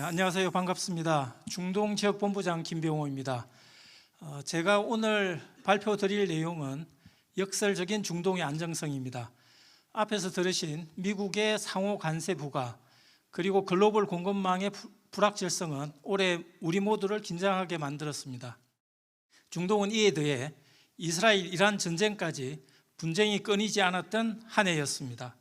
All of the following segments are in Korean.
안녕하세요. 반갑습니다. 중동지역본부장 김병호입니다. 제가 오늘 발표드릴 내용은 역설적인 중동의 안정성입니다. 앞에서 들으신 미국의 상호 관세 부과 그리고 글로벌 공급망의 불확실성은 올해 우리 모두를 긴장하게 만들었습니다. 중동은 이에 더해 이스라엘 이란 전쟁까지 분쟁이 끊이지 않았던 한 해였습니다.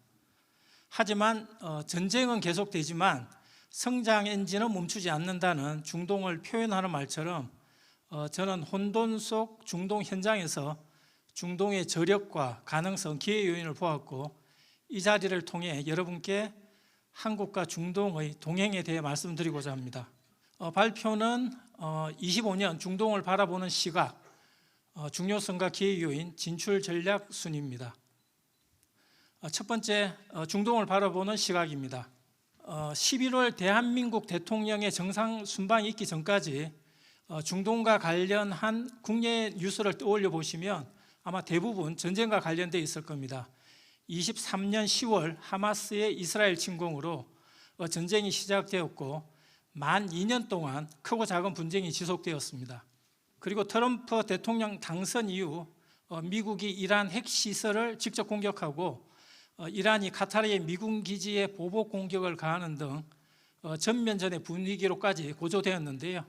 하지만 전쟁은 계속되지만 성장 엔진은 멈추지 않는다는 중동을 표현하는 말처럼 저는 혼돈 속 중동 현장에서 중동의 저력과 가능성, 기회 요인을 보았고 이 자리를 통해 여러분께 한국과 중동의 동행에 대해 말씀드리고자 합니다. 발표는 25년 중동을 바라보는 시각, 중요성과 기회 요인, 진출 전략 순입니다. 첫 번째, 중동을 바라보는 시각입니다. 11월 대한민국 대통령의 정상 순방이 있기 전까지 중동과 관련한 국내 뉴스를 떠올려 보시면 아마 대부분 전쟁과 관련되어 있을 겁니다. 23년 10월 하마스의 이스라엘 침공으로 전쟁이 시작되었고 만 2년 동안 크고 작은 분쟁이 지속되었습니다. 그리고 트럼프 대통령 당선 이후 미국이 이란 핵시설을 직접 공격하고 이란이 카타르의 미군 기지에 보복 공격을 가하는 등 전면전의 분위기로까지 고조되었는데요.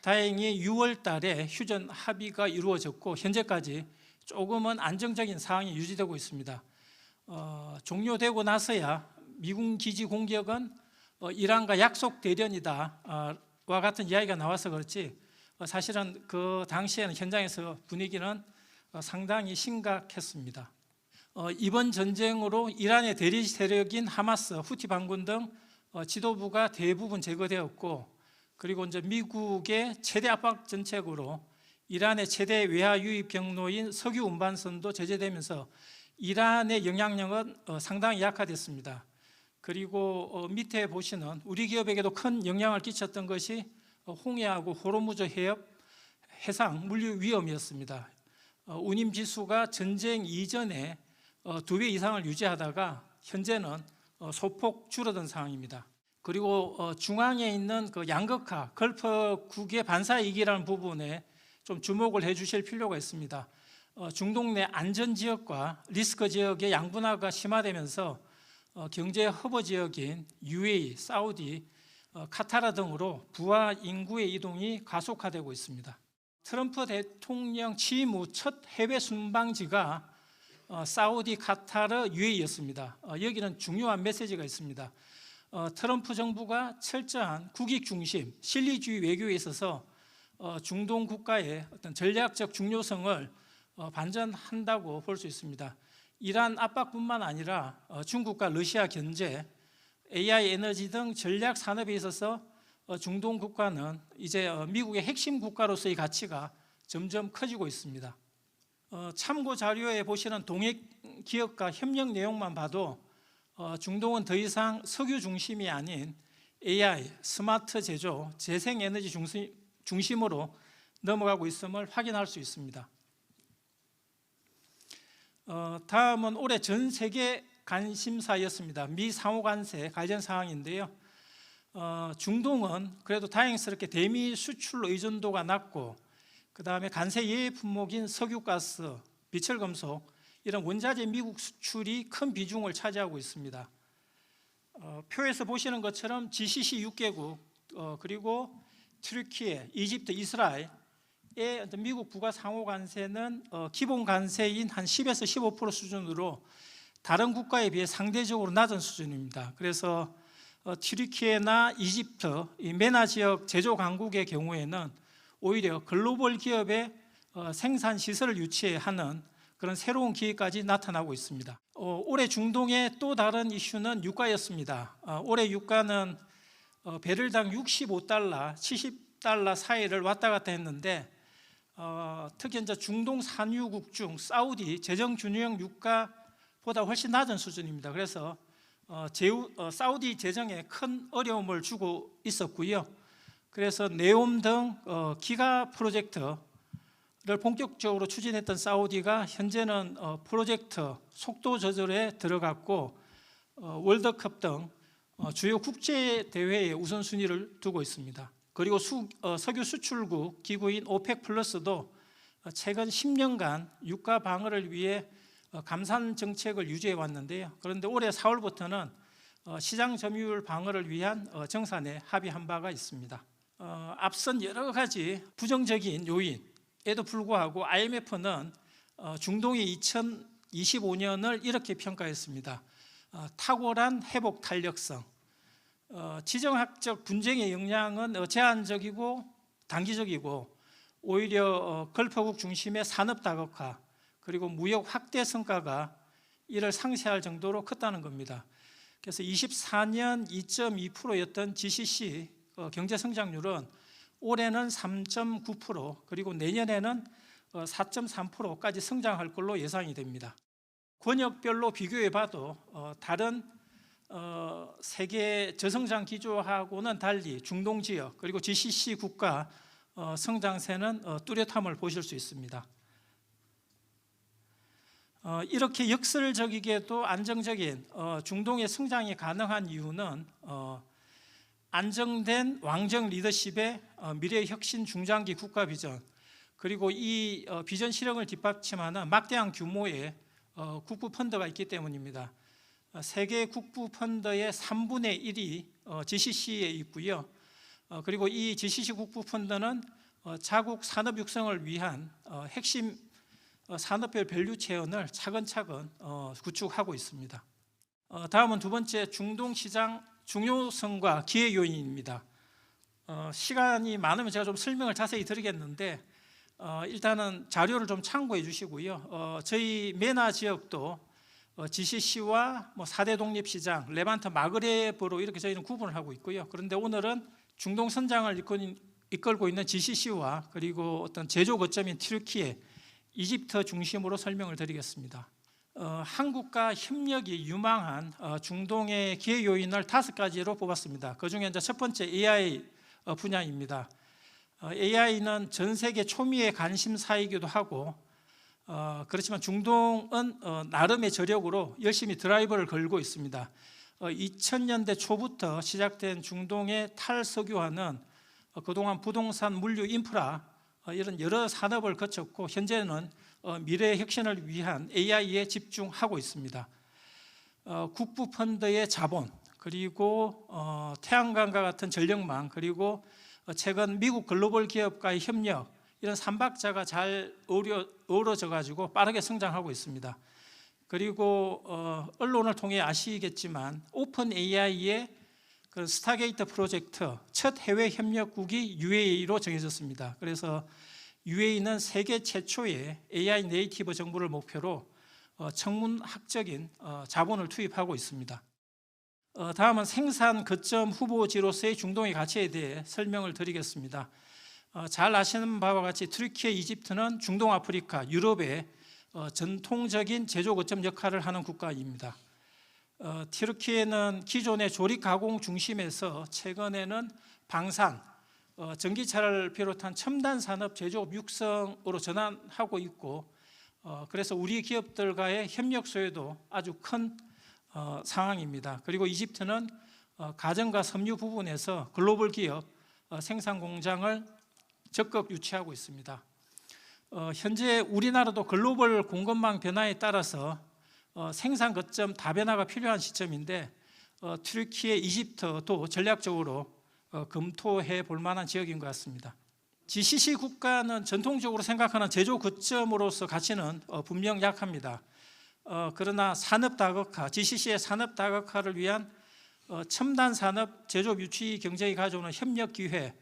다행히 6월 달에 휴전 합의가 이루어졌고 현재까지 조금은 안정적인 상황이 유지되고 있습니다. 종료되고 나서야 미군 기지 공격은 이란과 약속 대련이다 와 같은 이야기가 나와서 그렇지 사실은 그 당시에는 현장에서 분위기는 상당히 심각했습니다. 이번 전쟁으로 이란의 대리 세력인 하마스, 후티 반군 등 지도부가 대부분 제거되었고 그리고 이제 미국의 최대 압박 정책으로 이란의 최대 외화 유입 경로인 석유 운반선도 제재되면서 이란의 영향력은 상당히 약화됐습니다. 그리고 밑에 보시는 우리 기업에게도 큰 영향을 끼쳤던 것이 홍해하고 호르무즈 해협 해상 물류 위험이었습니다. 운임 지수가 전쟁 이전에 2배 이상을 유지하다가 현재는 소폭 줄어든 상황입니다. 그리고 중앙에 있는 그 양극화, 걸프국의 반사이익이라는 부분에 좀 주목을 해 주실 필요가 있습니다. 중동 내 안전지역과 리스크 지역의 양분화가 심화되면서 경제 허브 지역인 UAE, 사우디, 카타르 등으로 부하 인구의 이동이 가속화되고 있습니다. 트럼프 대통령 취임 후 첫 해외 순방지가 사우디, 카타르, UAE였습니다. 여기는 중요한 메시지가 있습니다. 트럼프 정부가 철저한 국익 중심, 실리주의 외교에 있어서 중동 국가의 어떤 전략적 중요성을 반전한다고 볼 수 있습니다. 이란 압박뿐만 아니라 중국과 러시아 견제, AI 에너지 등 전략 산업에 있어서 중동 국가는 이제 미국의 핵심 국가로서의 가치가 점점 커지고 있습니다. 참고 자료에 보시는 동행 기업과 협력 내용만 봐도 중동은 더 이상 석유 중심이 아닌 AI, 스마트 제조, 재생에너지 중심으로 넘어가고 있음을 확인할 수 있습니다. 다음은 올해 전 세계 관심사였습니다. 미 상호관세 관련 사항인데요. 중동은 그래도 다행스럽게 대미 수출 의존도가 낮고 그 다음에 관세 예외 품목인 석유가스, 비철금속 이런 원자재 미국 수출이 큰 비중을 차지하고 있습니다. 표에서 보시는 것처럼 GCC 6개국 그리고 튀르키예, 이집트, 이스라엘의 미국 부가 상호 관세는 기본 관세인 한 10에서 15% 수준으로 다른 국가에 비해 상대적으로 낮은 수준입니다. 그래서 튀르키예나 이집트, 이 메나 지역 제조 강국의 경우에는 오히려 글로벌 기업의 생산 시설을 유치하는 그런 새로운 기회까지 나타나고 있습니다. 올해 중동의 또 다른 이슈는 유가였습니다. 올해 유가는 배럴당 65달러, 70달러 사이를 왔다 갔다 했는데 특히 이제 중동 산유국 중 사우디 재정준용 유가보다 훨씬 낮은 수준입니다. 그래서 사우디 재정에 큰 어려움을 주고 있었고요. 그래서 네옴 등 기가 프로젝트를 본격적으로 추진했던 사우디가 현재는 프로젝트 속도 조절에 들어갔고 월드컵 등 주요 국제 대회에 우선순위를 두고 있습니다. 그리고 석유 수출국 기구인 오펙 플러스도 최근 10년간 유가 방어를 위해 감산 정책을 유지해 왔는데요. 그런데 올해 4월부터는 시장 점유율 방어를 위한 정산에 합의한 바가 있습니다. 앞선 여러 가지 부정적인 요인에도 불구하고 IMF는 중동의 2025년을 이렇게 평가했습니다. 탁월한 회복 탄력성, 지정학적 분쟁의 영향은 제한적이고 단기적이고 오히려 걸프국 중심의 산업 다각화 그리고 무역 확대 성과가 이를 상쇄할 정도로 컸다는 겁니다. 그래서 24년 2.2%였던 GCC 경제 성장률은 올해는 3.9% 그리고 내년에는 4.3%까지 성장할 걸로 예상이 됩니다. 권역별로 비교해 봐도 다른 세계 저성장 기조하고는 달리 중동 지역 그리고 GCC 국가 성장세는 뚜렷함을 보실 수 있습니다. 이렇게 역설적이게도 안정적인 중동의 성장이 가능한 이유는 안정된 왕정 리더십의 미래 혁신 중장기 국가 비전 그리고 이 비전 실행을 뒷받침하는 막대한 규모의 국부 펀드가 있기 때문입니다. 세계 국부 펀드의 3분의 1이 GCC에 있고요. 그리고 이 GCC 국부 펀드는 자국 산업 육성을 위한 핵심 산업별 밸류 체인을 차근차근 구축하고 있습니다. 다음은 두 번째 중동 시장 중요성과 기회 요인입니다. 시간이 많으면 제가 좀 설명을 자세히 드리겠는데 일단은 자료를 좀 참고해 주시고요. 저희 메나 지역도 GCC와 4대 독립시장, 레반트, 마그레브로 이렇게 저희는 구분을 하고 있고요. 그런데 오늘은 중동 선장을 이끌고 있는 GCC와 그리고 어떤 제조 거점인 튀르키예, 이집트 중심으로 설명을 드리겠습니다. 한국과 협력이 유망한 중동의 기회 요인을 5가지로 뽑았습니다. 그중에 이제 첫 번째 AI 분야입니다. AI는 전 세계 초미의 관심사이기도 하고 그렇지만 중동은 나름의 저력으로 열심히 드라이버를 걸고 있습니다. 2000년대 초부터 시작된 중동의 탈석유화는 그동안 부동산, 물류, 인프라 이런 여러 산업을 거쳤고 현재는 미래 혁신을 위한 AI에 집중하고 있습니다. 국부 펀드의 자본 그리고 태양광과 같은 전력망 그리고 최근 미국 글로벌 기업과의 협력 이런 삼박자가 잘 어우러져 가지고 빠르게 성장하고 있습니다. 그리고 언론을 통해 아시겠지만 오픈 AI의 그 스타게이트 프로젝트 첫 해외 협력국이 UAE로 정해졌습니다. 그래서 UAE는 세계 최초의 AI 네이티브 정부를 목표로 천문학적인 자본을 투입하고 있습니다. 다음은 생산 거점 후보지로서의 중동의 가치에 대해 설명을 드리겠습니다. 잘 아시는 바와 같이 튀르키예, 이집트는 중동 아프리카, 유럽의 전통적인 제조 거점 역할을 하는 국가입니다. 튀르키예는 기존의 조립 가공 중심에서 최근에는 방산, 전기차를 비롯한 첨단 산업 제조업 육성으로 전환하고 있고 그래서 우리 기업들과의 협력소에도 아주 큰 상황입니다. 그리고 이집트는 가정과 섬유 부분에서 글로벌 기업 생산 공장을 적극 유치하고 있습니다. 현재 우리나라도 글로벌 공급망 변화에 따라서 생산 거점 다변화가 필요한 시점인데 튀르키예, 이집트도 전략적으로 검토해 볼 만한 지역인 것 같습니다. GCC 국가는 전통적으로 생각하는 제조 거점으로서 가치는 분명 약합니다. 그러나 산업 다각화, GCC의 산업 다각화를 위한 첨단 산업 제조업 유치 경쟁이 가져오는 협력 기회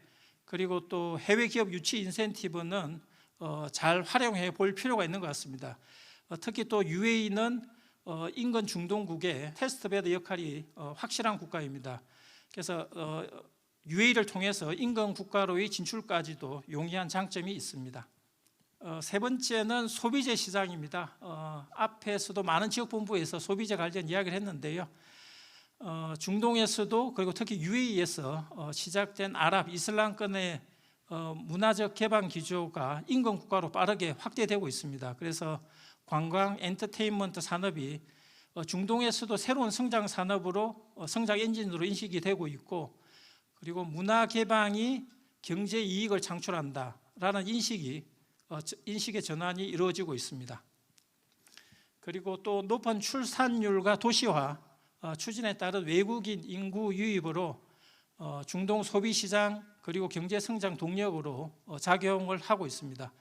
그리고 또 해외 기업 유치 인센티브는 잘 활용해 볼 필요가 있는 것 같습니다. 특히 또 UAE는 인근 중동국의 테스트베드 역할이 확실한 국가입니다. 그래서 UAE를 통해서 인근 국가로의 진출까지도 용이한 장점이 있습니다. 세 번째는 소비재 시장입니다. 앞에서도 많은 지역본부에서 소비재 관련 이야기를 했는데요. 중동에서도 그리고 특히 UAE에서 시작된 아랍 이슬람권의 문화적 개방 기조가 인근 국가로 빠르게 확대되고 있습니다. 그래서 관광, 엔터테인먼트 산업이 중동에서도 새로운 성장 산업으로 성장 엔진으로 인식이 되고 있고, 그리고 문화 개방이 경제 이익을 창출한다라는 인식의 전환이 이루어지고 있습니다. 그리고 또 높은 출산율과 도시화 추진에 따른 외국인 인구 유입으로 중동 소비 시장 그리고 경제 성장 동력으로 작용을 하고 있습니다.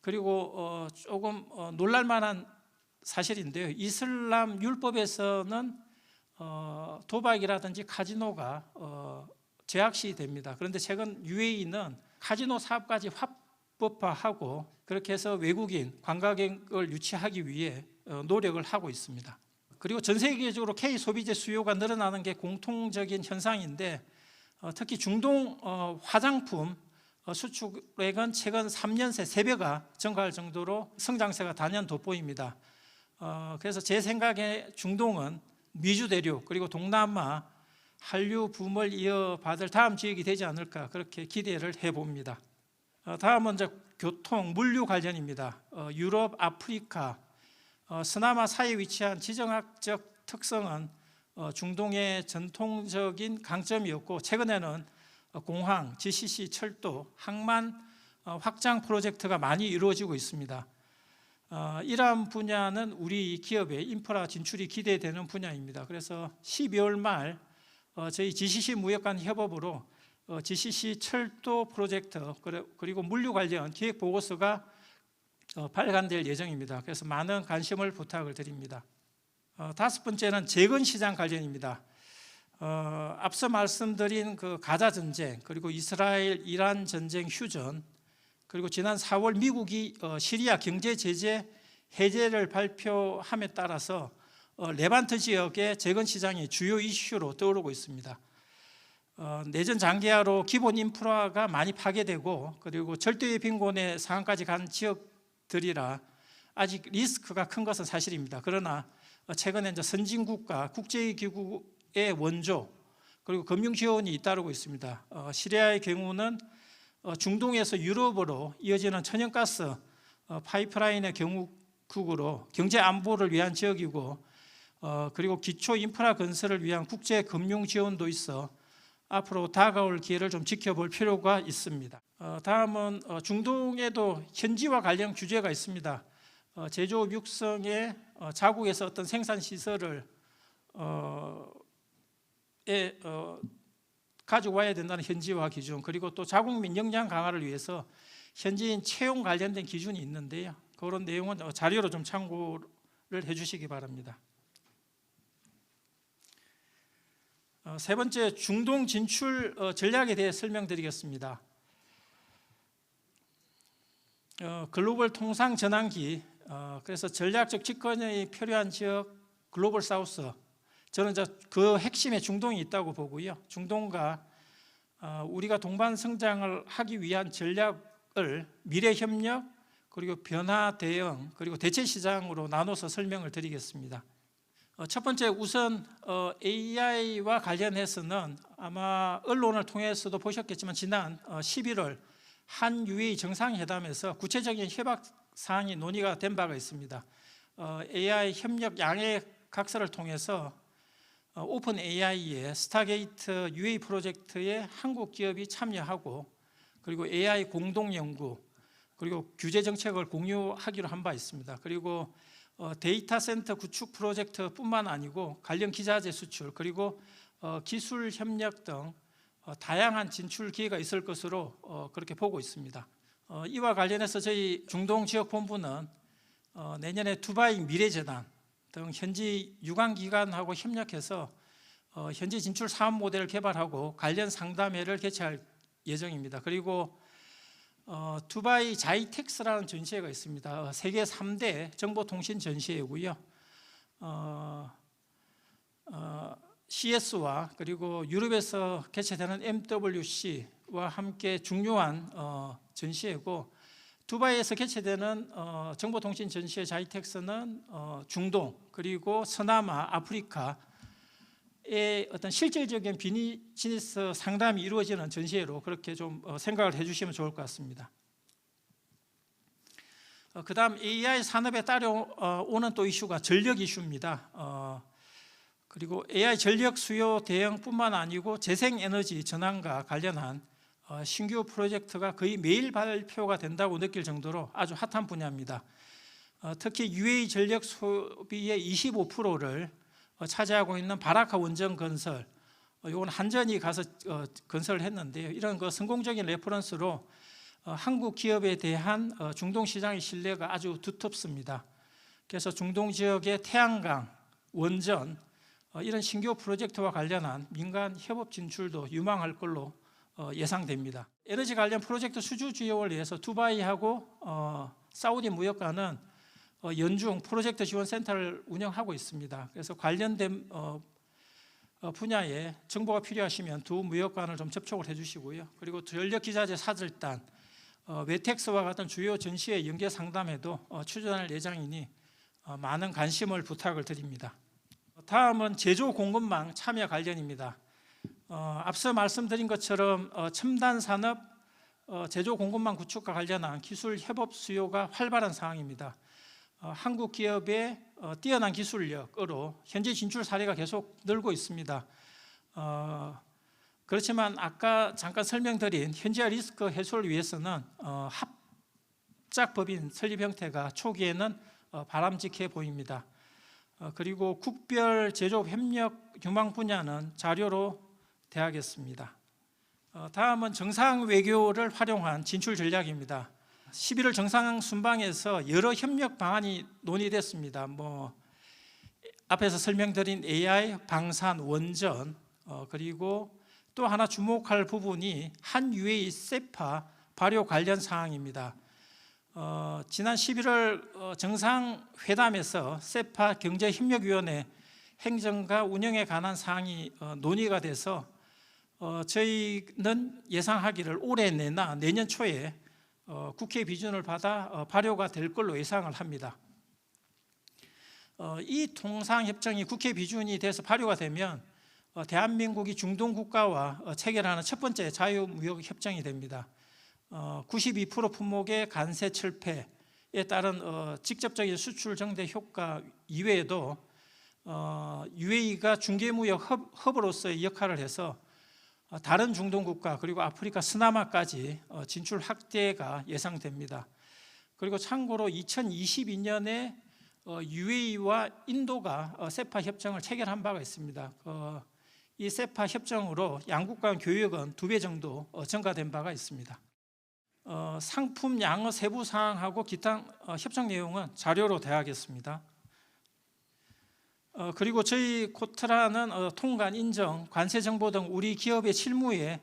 그리고 조금 놀랄만한 사실인데요. 이슬람 율법에서는 도박이라든지 카지노가 제약시 됩니다. 그런데 최근 UAE는 카지노 사업까지 합법화하고 그렇게 해서 외국인 관광객을 유치하기 위해 노력을 하고 있습니다. 그리고 전 세계적으로 K 소비재 수요가 늘어나는 게 공통적인 현상인데, 특히 중동 화장품 수출액은 최근 3년 새 3배가 증가할 정도로 성장세가 단연 돋보입니다. 그래서 제 생각에 중동은 미주 대륙 그리고 동남아 한류 붐을 이어받을 다음 지역이 되지 않을까, 그렇게 기대를 해봅니다. 다음은 이제 교통, 물류 관련입니다. 유럽, 아프리카, 서남아 사이에 위치한 지정학적 특성은 중동의 전통적인 강점이었고, 최근에는 공항, GCC, 철도, 항만 확장 프로젝트가 많이 이루어지고 있습니다. 이러한 분야는 우리 기업의 인프라 진출이 기대되는 분야입니다. 그래서 12월 말 저희 GCC 무역관 협업으로 GCC 철도 프로젝트 그리고 물류 관련 기획 보고서가 발간될 예정입니다. 그래서 많은 관심을 부탁을 드립니다. 다섯 번째는 재건 시장 관련입니다. 앞서 말씀드린 그 가자 전쟁, 그리고 이스라엘 이란 전쟁 휴전, 그리고 지난 4월 미국이 시리아 경제 제재 해제를 발표함에 따라서 레반트 지역의 재건 시장이 주요 이슈로 떠오르고 있습니다. 내전 장기화로 기본 인프라가 많이 파괴되고, 그리고 절대의 빈곤의 상황까지 간 지역들이라 아직 리스크가 큰 것은 사실입니다. 그러나 최근에 이제 선진국가 국제기구의 원조 그리고 금융 지원이 잇따르고 있습니다. 시리아의 경우는 중동에서 유럽으로 이어지는 천연가스 파이프라인의 경우국으로 경제 안보를 위한 지역이고, 그리고 기초 인프라 건설을 위한 국제 금융 지원도 있어 앞으로 다가올 기회를 좀 지켜볼 필요가 있습니다. 다음은 중동에도 현지화 관련 규제가 있습니다. 제조업 육성에 자국에서 어떤 생산 시설을 가져와야 된다는 현지화 기준, 그리고 또 자국민 역량 강화를 위해서 현지인 채용 관련된 기준이 있는데요. 그런 내용은 자료로 좀 참고를 해주시기 바랍니다. 세 번째, 중동 진출 전략에 대해 설명드리겠습니다. 글로벌 통상 전환기, 그래서 전략적 집권이 필요한 지역 글로벌 사우스, 저는 이제 그 핵심에 중동이 있다고 보고요. 중동과 우리가 동반 성장을 하기 위한 전략을 미래 협력, 그리고 변화 대응, 그리고 대체 시장으로 나눠서 설명을 드리겠습니다. 첫 번째, 우선 AI와 관련해서는 아마 언론을 통해서도 보셨겠지만 지난 11월 한 UAE 정상회담에서 구체적인 협약 사항이 논의가 된 바가 있습니다. AI 협력 양해 각서를 통해서 오픈 AI의 스타게이트 UAE 프로젝트에 한국 기업이 참여하고, 그리고 AI 공동 연구, 그리고 규제 정책을 공유하기로 한 바 있습니다. 그리고 데이터 센터 구축 프로젝트뿐만 아니고 관련 기자재 수출, 그리고 기술 협력 등 다양한 진출 기회가 있을 것으로 그렇게 보고 있습니다. 이와 관련해서 저희 중동 지역 본부는 내년에 두바이 미래재단 등 현지 유관기관하고 협력해서 현지 진출 사업 모델을 개발하고 관련 상담회를 개최할 예정입니다. 그리고 두바이 자이텍스라는 전시회가 있습니다. 세계 3대 정보통신 전시회고요. CS와 그리고 유럽에서 개최되는 MWC와 함께 중요한 전시회고, 두바이에서 개최되는 정보통신 전시회 자이텍스는 중동 그리고 서남아, 아프리카의 어떤 실질적인 비즈니스 상담이 이루어지는 전시회로 그렇게 좀 생각을 해주시면 좋을 것 같습니다. 그다음 AI 산업에 따라오는 또 이슈가 전력 이슈입니다. 그리고 AI 전력 수요 대응뿐만 아니고 재생에너지 전환과 관련한 신규 프로젝트가 거의 매일 발표가 된다고 느낄 정도로 아주 핫한 분야입니다. 특히 UAE 전력 소비의 25%를 차지하고 있는 바라카 원전 건설, 이건 한전이 가서 건설을 했는데요. 이런 성공적인 레퍼런스로 한국 기업에 대한 중동 시장의 신뢰가 아주 두텁습니다. 그래서 중동 지역의 태양광, 원전 이런 신규 프로젝트와 관련한 민간 협업 진출도 유망할 걸로 예상됩니다. 에너지 관련 프로젝트 수주 지원을 위해서 두바이하고 사우디 무역과는 연중 프로젝트 지원 센터를 운영하고 있습니다. 그래서 관련된 분야에 정보가 필요하시면 두 무역관을 좀 접촉을 해주시고요. 그리고 전력기자재 사절단, 웨텍스와 같은 주요 전시회 연계 상담에도 출전할 예정이니 많은 관심을 부탁을 드립니다. 다음은 제조 공급망 참여 관련입니다. 앞서 말씀드린 것처럼 첨단 산업 제조 공급망 구축과 관련한 기술 협업 수요가 활발한 상황입니다. 한국 기업의 뛰어난 기술력으로 현재 진출 사례가 계속 늘고 있습니다. 그렇지만 아까 잠깐 설명드린 현지화 리스크 해소를 위해서는 합작법인 설립 형태가 초기에는 바람직해 보입니다. 그리고 국별 제조업 협력 유망 분야는 자료로 대하겠습니다. 다음은 정상 외교를 활용한 진출 전략입니다. 11월 정상 순방에서 여러 협력 방안이 논의됐습니다. 앞에서 설명드린 AI, 방산, 원전, 그리고 또 하나 주목할 부분이 한 UAE 세파 발효 관련 사항입니다. 지난 11월 정상회담에서 세파 경제협력위원회 행정과 운영에 관한 사항이 논의가 돼서 저희는 예상하기를 올해 내나 내년 초에 국회 비준을 받아 발효가 될 걸로 예상을 합니다. 이 통상협정이 국회 비준이 돼서 발효가 되면 대한민국이 중동 국가와 체결하는 첫 번째 자유무역협정이 됩니다. 92% 품목의 관세 철폐에 따른 직접적인 수출 정대 효과 이외에도 UAE가 중개무역 허브로서의 역할을 해서 다른 중동 국가 그리고 아프리카 스나마까지 진출 확대가 예상됩니다. 그리고 참고로 2022년에 UAE와 인도가 세파 협정을 체결한 바가 있습니다. 이 세파 협정으로 양국 간 교역은 2배 정도 증가된 바가 있습니다. 상품 양어 세부 사항하고 기타 협정 내용은 자료로 대하겠습니다. 그리고 저희 코트라는 통관 인정, 관세 정보 등 우리 기업의 실무에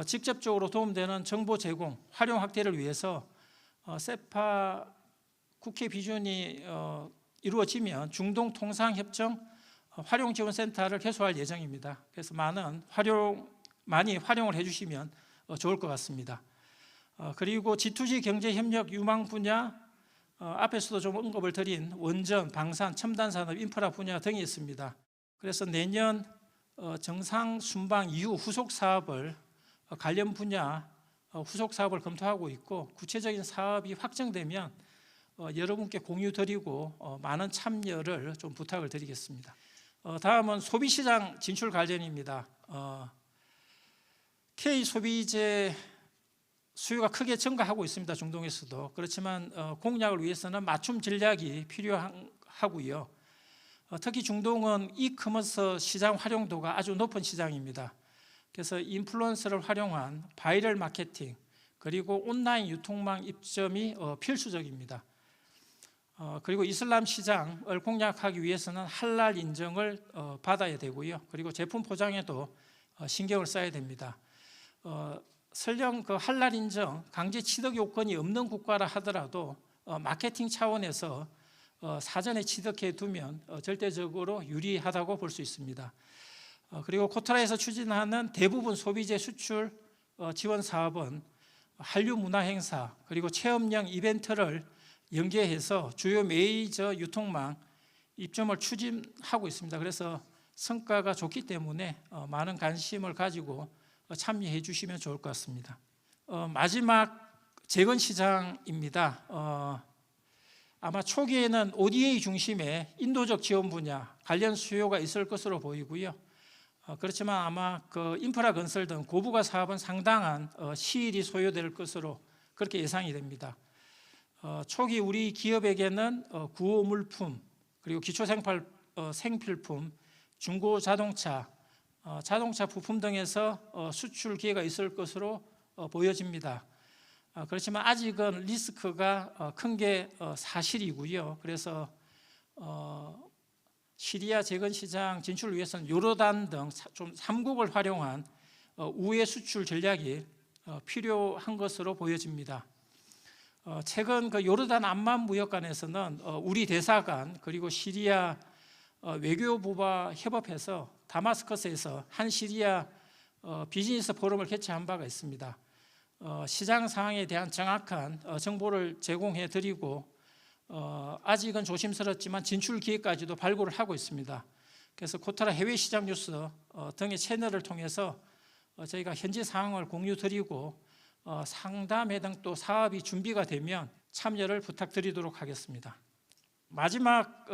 직접적으로 도움되는 정보 제공, 활용 확대를 위해서 세파 국회 비준이 이루어지면 중동 통상협정 활용 지원 센터를 개소할 예정입니다. 그래서 많이 활용을 해주시면 좋을 것 같습니다. 그리고 G2G 경제 협력 유망 분야 앞에서도 좀 언급을 드린 원전, 방산, 첨단산업, 인프라 분야 등이 있습니다. 그래서 내년 정상 순방 이후 후속 사업을 관련 분야 후속 사업을 검토하고 있고 구체적인 사업이 확정되면 여러분께 공유 드리고 많은 참여를 좀 부탁을 드리겠습니다. 다음은 소비시장 진출 관련입니다. K-소비재 수요가 크게 증가하고 있습니다. 중동에서도. 그렇지만 공략을 위해서는 맞춤 전략이 필요하고요. 특히 중동은 이커머스 시장 활용도가 아주 높은 시장입니다. 그래서 인플루언서를 활용한 바이럴 마케팅 그리고 온라인 유통망 입점이 필수적입니다. 그리고 이슬람 시장을 공략하기 위해서는 할랄 인정을 받아야 되고요. 그리고 제품 포장에도 신경을 써야 됩니다. 설령 그 할랄 인정, 강제 취득 요건이 없는 국가라 하더라도 마케팅 차원에서 사전에 취득해 두면 절대적으로 유리하다고 볼 수 있습니다. 그리고 코트라에서 추진하는 대부분 소비재 수출 지원 사업은 한류 문화 행사 그리고 체험형 이벤트를 연계해서 주요 메이저 유통망 입점을 추진하고 있습니다. 그래서 성과가 좋기 때문에 많은 관심을 가지고 참여해 주시면 좋을 것 같습니다. 마지막 재건 시장입니다. 아마 초기에는 ODA 중심의 인도적 지원 분야 관련 수요가 있을 것으로 보이고요. 그렇지만 아마 그 인프라 건설 등 고부가 사업은 상당한 시일이 소요될 것으로 그렇게 예상이 됩니다. 초기 우리 기업에게는 구호 물품, 그리고 기초 생필품, 중고 자동차, 자동차 부품 등에서 수출 기회가 있을 것으로 보여집니다. 그렇지만 아직은 리스크가 큰 게 사실이고요. 그래서 시리아 재건 시장 진출을 위해서는 요르단 등 좀 3국을 활용한 우회 수출 전략이 필요한 것으로 보여집니다. 최근 그 요르단 암만 무역관에서는 우리 대사관 그리고 시리아 외교부와 협업해서 다마스커스에서 한 시리아 비즈니스 포럼을 개최한 바가 있습니다. 시장 상황에 대한 정확한 정보를 제공해 드리고 아직은 조심스럽지만 진출 기회까지도 발굴을 하고 있습니다. 그래서 코타라 해외 시장 뉴스 등의 채널을 통해서 저희가 현지 상황을 공유 드리고 상담회 등 또 사업이 준비가 되면 참여를 부탁드리도록 하겠습니다. 마지막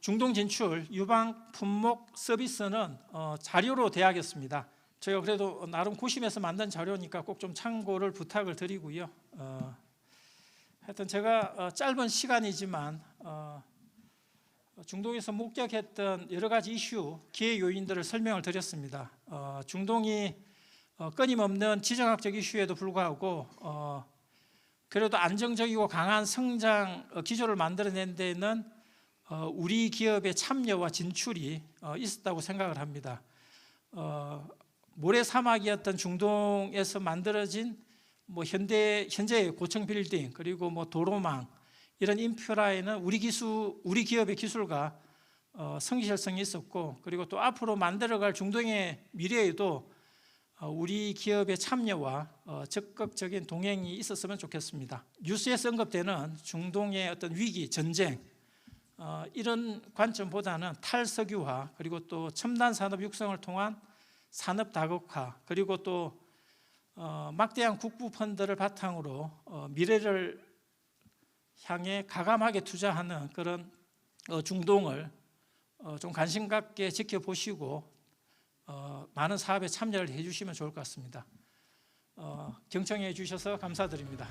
중동 진출 유방 품목 서비스는 자료로 돼야겠습니다. 저희가 그래도 나름 고심해서 만든 자료니까 꼭 좀 참고를 부탁을 드리고요. 하여튼 제가 짧은 시간이지만 중동에서 목격했던 여러 가지 이슈, 기회 요인들을 설명을 드렸습니다. 중동이 끊임없는 지정학적 이슈에도 불구하고 그래도 안정적이고 강한 성장 기조를 만들어낸 데는 우리 기업의 참여와 진출이 있었다고 생각을 합니다. 모래 사막이었던 중동에서 만들어진 현재의 고층 빌딩 그리고 도로망 이런 인프라에는 우리 기업의 기술과 성실성이 있었고, 그리고 또 앞으로 만들어갈 중동의 미래에도 우리 기업의 참여와 적극적인 동행이 있었으면 좋겠습니다. 뉴스에서 언급되는 중동의 어떤 위기, 전쟁 이런 관점보다는 탈석유화 그리고 또 첨단 산업 육성을 통한 산업 다국화 그리고 또 막대한 국부 펀드를 바탕으로 미래를 향해 가감하게 투자하는 그런 중동을 좀 관심 갖게 지켜보시고 많은 사업에 참여를 해주시면 좋을 것 같습니다. 경청해 주셔서 감사드립니다.